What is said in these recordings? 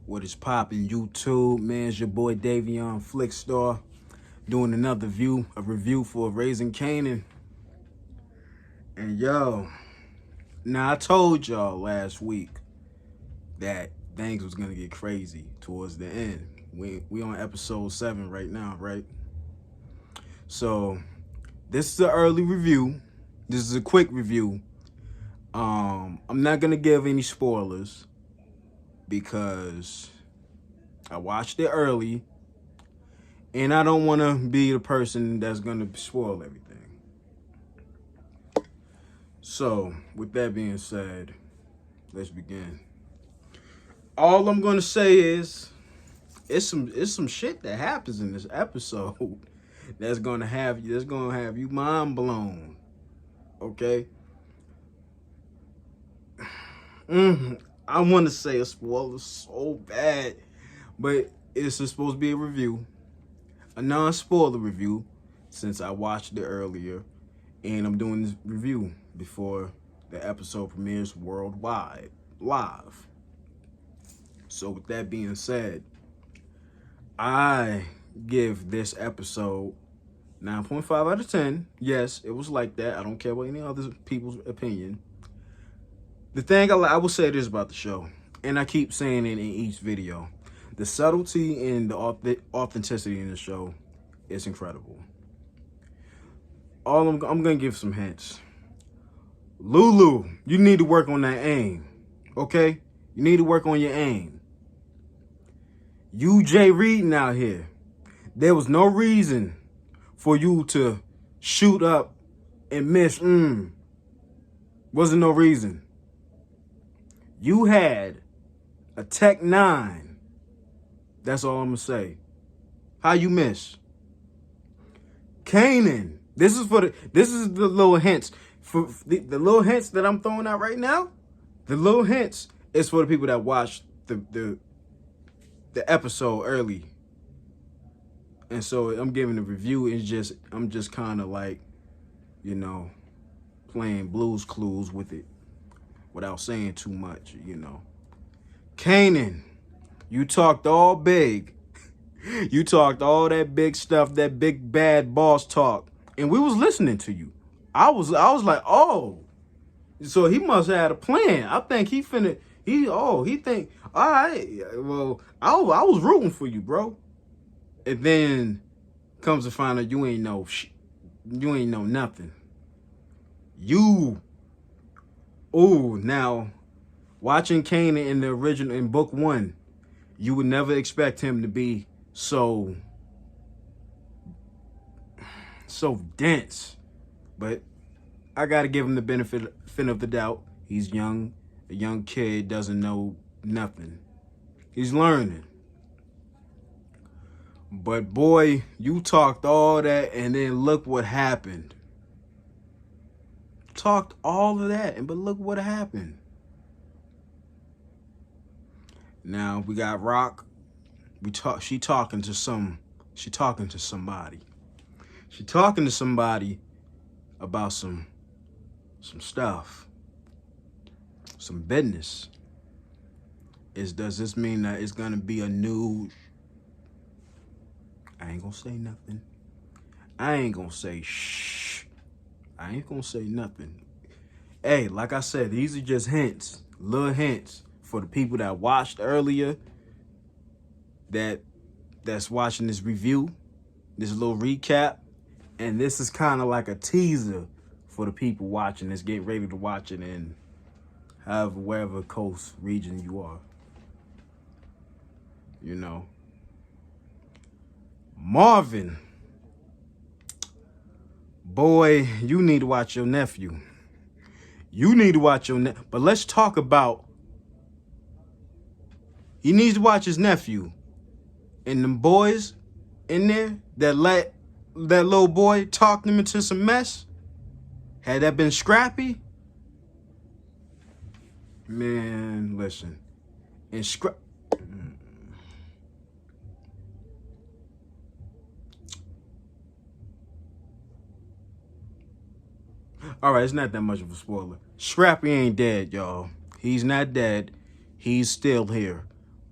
What is poppin' YouTube, man? It's your boy Davion Flickstar doing another review for Raising Kanan. And yo, now I told y'all last week that things was gonna get crazy towards the end. We on episode 7 right now, right? So this is an early review. This is a quick review. I'm not gonna give any spoilers because I watched it early and I don't want to be the person that's gonna spoil everything. So with that being said, let's begin. All I'm gonna say is it's some shit that happens in this episode that's gonna have you mind blown. Okay. I want to say a spoiler so bad, but it's supposed to be a review, a non-spoiler review, since I watched it earlier, and I'm doing this review before the episode premieres worldwide live. So with that being said, I give this episode 9.5 out of 10. Yes, it was like that. I don't care about any other people's opinion. The thing I will say this about the show, and I keep saying it in each video, the subtlety and the authenticity in the show is incredible. I'm gonna give some hints. Lulu, you need to work on that aim, okay? You need to work on your aim. You Jay Reading out here, there was no reason for you to shoot up and miss. Wasn't no reason. You had a Tech 9. That's all I'm gonna say. How you miss? Kanan. This is the little hints. For the little hints that I'm throwing out right now, the little hints is for the people that watched the episode early. And so I'm giving a review. I'm just kind of like, you know, playing Blue's Clues with it without saying too much, you know. Kanan, you talked all big. You talked all that big stuff, that big bad boss talk, and we was listening to you. I was like, oh, so he must have had a plan. I think he think, all right, well, I was rooting for you, bro. And then comes to find out you ain't know nothing. Now, watching Kanan in the original, in book 1, you would never expect him to be so dense. But I got to give him the benefit of the doubt. He's young. A young kid doesn't know nothing. He's learning. But boy, you talked all that and then look what happened. Talked all of that, but look what happened. Now we got Rock. She talking to somebody. She talking to somebody about some stuff, some business. Does this mean that it's gonna be a new? I ain't gonna say nothing. I ain't gonna say shh. I ain't gonna say nothing. Hey, like I said, these are just hints, little hints for the people that watched earlier, that's watching this review, this little recap, and this is kind of like a teaser for the people watching this, get ready to watch it in wherever coast region you are. You know. Marvin, boy, you need to watch your nephew. You need to watch your nephew. But let's talk about, he needs to watch his nephew. And them boys in there that let that little boy talk them into some mess, had that been Scrappy, man, listen. And all right, it's not that much of a spoiler. Scrappy ain't dead, y'all. He's not dead. He's still here.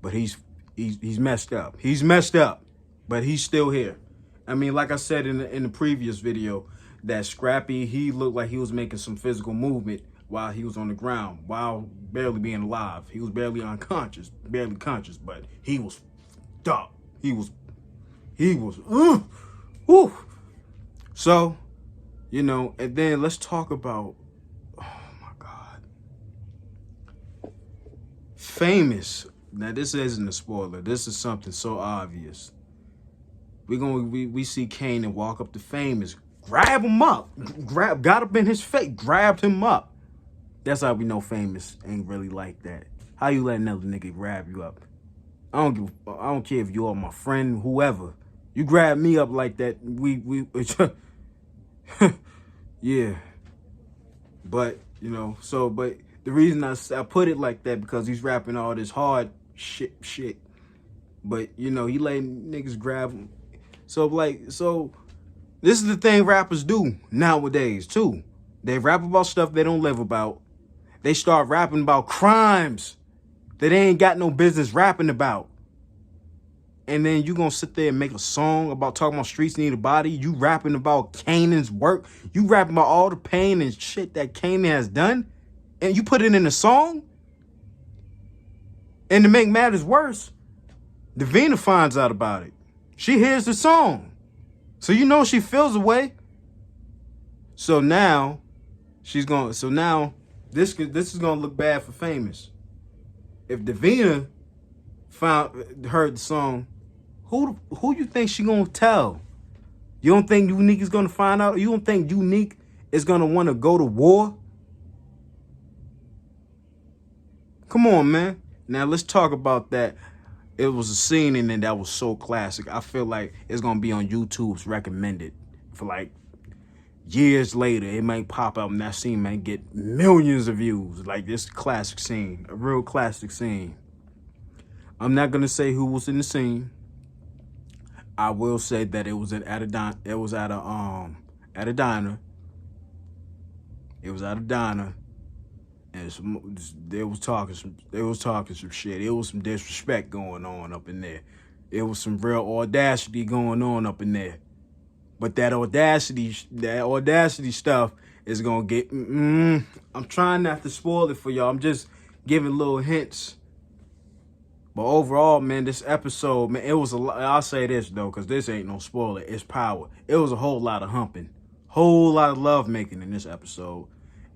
But he's he's messed up. He's messed up, but he's still here. I mean, like I said in the previous video, that Scrappy, he looked like he was making some physical movement while he was on the ground, while barely being alive. He was barely unconscious, barely conscious, but he was up. He was, whew. So, you know, and then let's talk about, oh my God, Famous. Now, this isn't a spoiler. This is something so obvious. We see Kanan walk up to Famous, grab him up, got up in his face, grabbed him up. That's how we know Famous ain't really like that. How you let another nigga grab you up? I don't care if you are my friend, whoever. You grab me up like that, yeah. But, you know, but the reason I put it like that, because he's rapping all this hard shit. But, you know, he letting niggas grab him. So this is the thing rappers do nowadays, too. They rap about stuff they don't live about. They start rapping about crimes that they ain't got no business rapping about. And then you gonna sit there and make a song about talking about streets need a body. You rapping about Kanan's work. You rapping about all the pain and shit that Kanan has done. And you put it in a song. And to make matters worse, Davina finds out about it. She hears the song. So you know she feels a way. So now this is gonna look bad for Famous. If Davina heard the song, who you think she gonna tell? You don't think Unique is gonna find out? You don't think Unique is gonna want to go to war? Come on, man. Now let's talk about that. It was a scene in there that was so classic. I feel like it's gonna be on YouTube's recommended for like years later. It might pop up and that scene might get millions of views. Like this classic scene, a real classic scene. I'm not gonna say who was in the scene. I will say that it was at a diner. It was at a diner, and they was talking some shit. It was some disrespect going on up in there. It was some real audacity going on up in there. But that audacity stuff is gonna get. I'm trying not to spoil it for y'all. I'm just giving little hints. But overall, man, this episode, man, it was a lot. I'll say this, though, because this ain't no spoiler. It's power. It was a whole lot of humping. Whole lot of love making in this episode.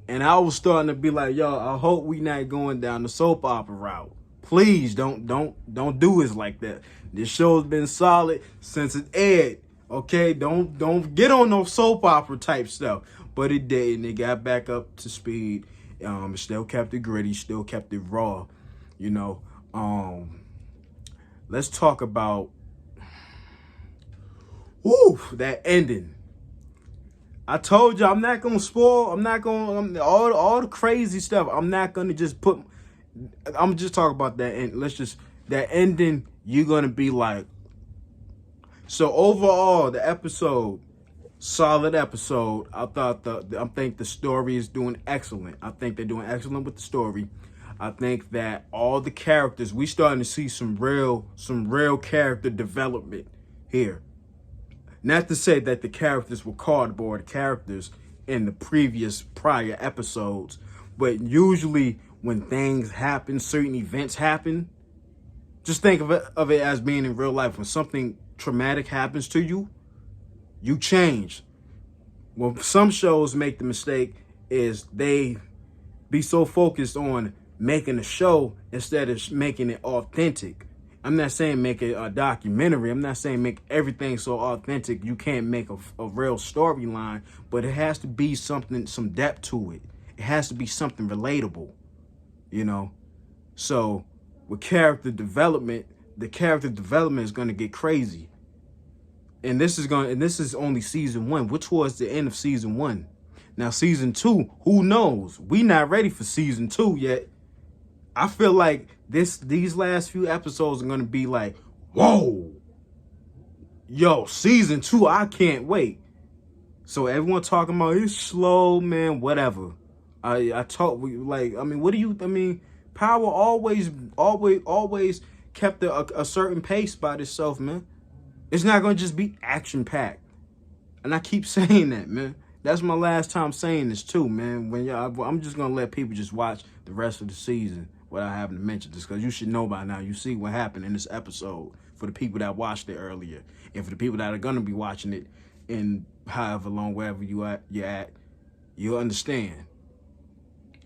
And I was starting to be like, yo, I hope we not going down the soap opera route. Please don't do us like that. This show's been solid since it aired. Okay? Don't get on no soap opera type stuff. But it did, and it got back up to speed. It still kept it gritty, still kept it raw, you know. Let's talk about that ending. I told you I'm not gonna spoil. I'm not gonna all the crazy stuff. I'm not gonna just put. I'm just talking about that, and that ending. You're gonna be like. So overall, the episode, solid episode. I think the story is doing excellent. I think they're doing excellent with the story. I think that all the characters, we starting to see some real character development here. Not to say that the characters were cardboard characters in the prior episodes, but usually when things happen, certain events happen, just think of it as being in real life. When something traumatic happens to you, you change. Well, some shows make the mistake is they be so focused on making a show instead of making it authentic. I'm not saying make it a documentary. I'm not saying make everything so authentic you can't make a real storyline, but it has to be something, some depth to it. It has to be something relatable, you know? So with character development, the character development is going to get crazy. And this is only season 1. We're towards the end of season 1. Now season 2, who knows? We not ready for season 2 yet. I feel like these last few episodes are gonna be like, whoa, yo, season 2, I can't wait. So everyone talking about it's slow, man, whatever. Power always kept a certain pace by itself, man. It's not gonna just be action packed. And I keep saying that, man. That's my last time saying this too, man. I'm just gonna let people just watch the rest of the season without having to mention this, because you should know by now. You see what happened in this episode for the people that watched it earlier, and for the people that are gonna be watching it in however long, wherever you're at, you'll understand.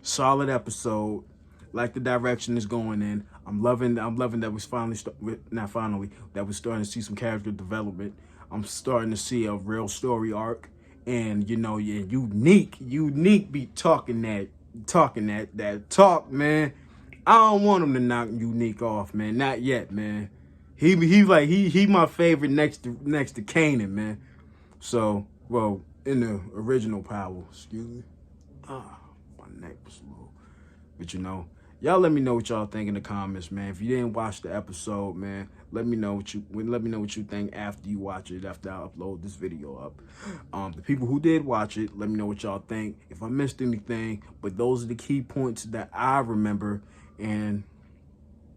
Solid episode. Like the direction is going in. I'm loving that we're starting to see some character development. I'm starting to see a real story arc, and unique be talking that talk, man. I don't want him to knock Unique off, man. Not yet, man. He my favorite next to Kanan, man. So, well, in the original Power, excuse me. My neck was low. But y'all let me know what y'all think in the comments, man. If you didn't watch the episode, man, let me know what you think after you watch it, after I upload this video up. The people who did watch it, let me know what y'all think. If I missed anything, but those are the key points that I remember. And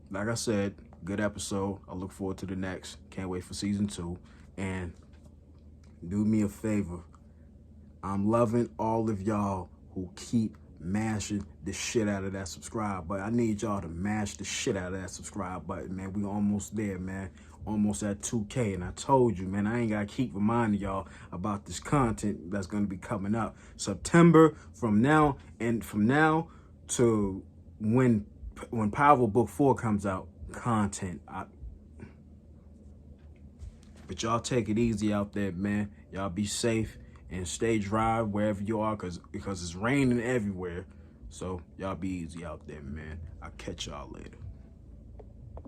like I said, good episode. I look forward to the next. Can't wait for season 2. And do me a favor. I'm loving all of y'all who keep mashing the shit out of that subscribe button. I need y'all to mash the shit out of that subscribe button, man. We almost there, man. Almost at 2K. And I told you, man, I ain't gotta keep reminding y'all about this content that's gonna be coming up. September, from now to when Power Book 4 comes out, content. But y'all take it easy out there, man. Y'all be safe and stay dry wherever you are, because it's raining everywhere. So y'all be easy out there, man. I'll catch y'all later.